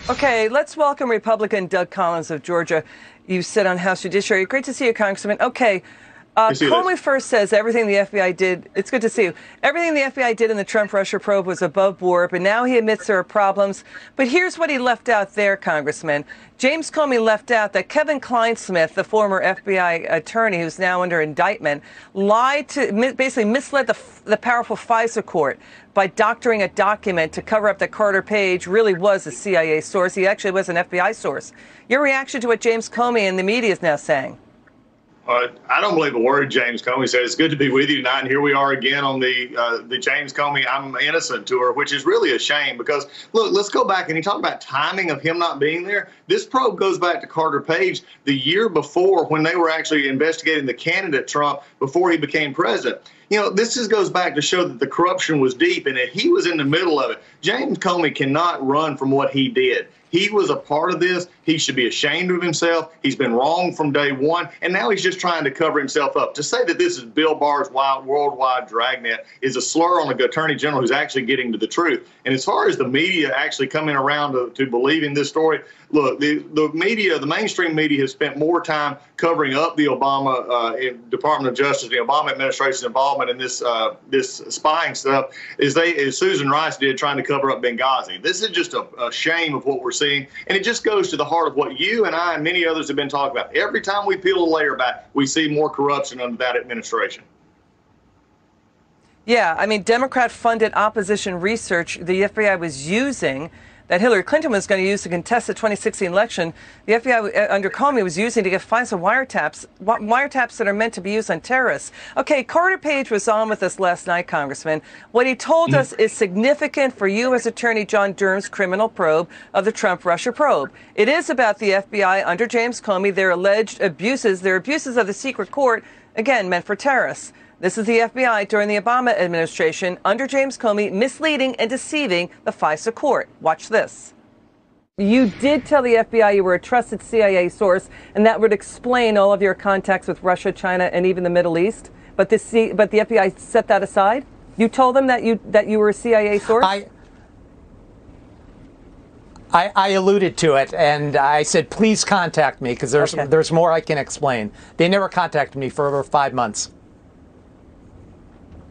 Okay, let's welcome Republican Doug Collins of Georgia. You sit on House Judiciary. Great to see you, Congressman. Okay, Comey first says everything the FBI did, it's good to see you, everything the FBI did in the Trump-Russia probe was above board, but now he admits there are problems. But here's what he left out there, Congressman. James Comey left out that Kevin Clinesmith, the former FBI attorney who's now under indictment, lied to, basically misled the powerful FISA court by doctoring a document to cover up that Carter Page really was a CIA source. He actually was an FBI source. Your reaction to what James Comey and the media is now saying? I don't believe a word James Comey said. It's good to be with you tonight, and here we are again on the James Comey I'm innocent tour, which is really a shame because, look, let's go back, and you talk about timing of him not being there. This probe goes back to Carter Page the year before when they were actually investigating the candidate Trump before he became president. You know, this just goes back to show that the corruption was deep and that he was in the middle of it. James Comey cannot run from what he did. He was a part of this. He should be ashamed of himself. He's been wrong from day one, and now he's just trying to cover himself up. To say that this is Bill Barr's worldwide dragnet is a slur on the attorney general who's actually getting to the truth. And as far as the media actually coming around to believing this story, look, the media, the mainstream media has spent more time covering up the Obama Department of Justice, the Obama administration's involvement in this spying stuff, as Susan Rice did trying to cover up Benghazi. This is just a shame of what we're seeing, and it just goes to the heart of what you and I and many others have been talking about. Every time we peel a layer back, we see more corruption under that administration. Yeah, I mean, Democrat-funded opposition research the FBI was using that Hillary Clinton was going to use to contest the 2016 election, the FBI under Comey was using to get FISA wiretaps that are meant to be used on terrorists. Okay, Carter Page was on with us last night, Congressman. What he told us is significant for you as Attorney John Durham's criminal probe of the Trump-Russia probe. It is about the FBI under James Comey, their alleged abuses, their abuses of the secret court, again, meant for terrorists. This is the FBI during the Obama administration under James Comey misleading and deceiving the FISA court. Watch this. You did tell the FBI you were a trusted CIA source, and that would explain all of your contacts with Russia, China, and even the Middle East. But the FBI set that aside. You told them that you were a CIA source. I alluded to it, and I said, please contact me because there's more I can explain. They never contacted me for over 5 months.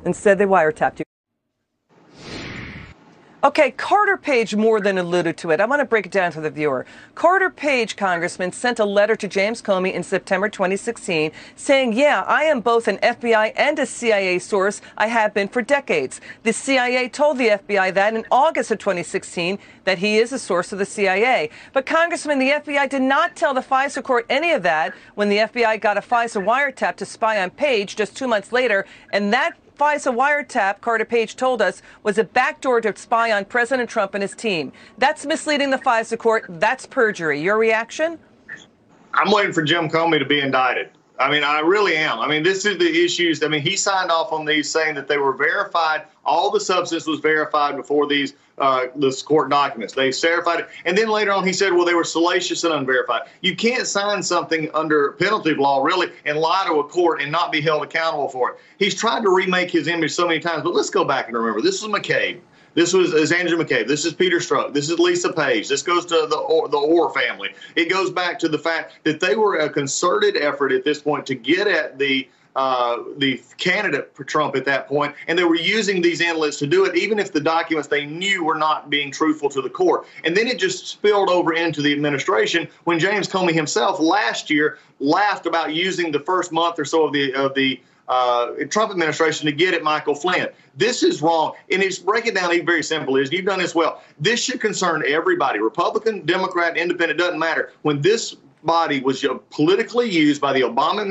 Instead, they wiretapped you. Okay, Carter Page more than alluded to it. I want to break it down for the viewer. Carter Page, Congressman, sent a letter to James Comey in September 2016 saying, yeah, I am both an FBI and a CIA source. I have been for decades. The CIA told the FBI that in August of 2016 that he is a source of the CIA. But, Congressman, the FBI did not tell the FISA court any of that when the FBI got a FISA wiretap to spy on Page just 2 months later, and that FISA wiretap, Carter Page told us, was a backdoor to spy on President Trump and his team. That's misleading the FISA court. That's perjury. Your reaction? I'm waiting for Jim Comey to be indicted. I mean, I really am. I mean, this is the issues. I mean, he signed off on these saying that they were verified. All the substance was verified before these this court documents. They verified it. And then later on, he said, well, they were salacious and unverified. You can't sign something under penalty of law, really, and lie to a court and not be held accountable for it. He's tried to remake his image so many times. But let's go back and remember, this was McCabe. This is Andrew McCabe. This is Peter Strzok. This is Lisa Page. This goes to the Orr family. It goes back to the fact that they were a concerted effort at this point to get at the candidate for Trump at that point, and they were using these inlets to do it, even if the documents they knew were not being truthful to the court. And then it just spilled over into the administration when James Comey himself last year laughed about using the first month or so of the Trump administration to get at Michael Flynn. This is wrong. And it's break it down even very simple is, you've done this well. This should concern everybody, Republican, Democrat, Independent, doesn't matter. When this body was politically used by the Obama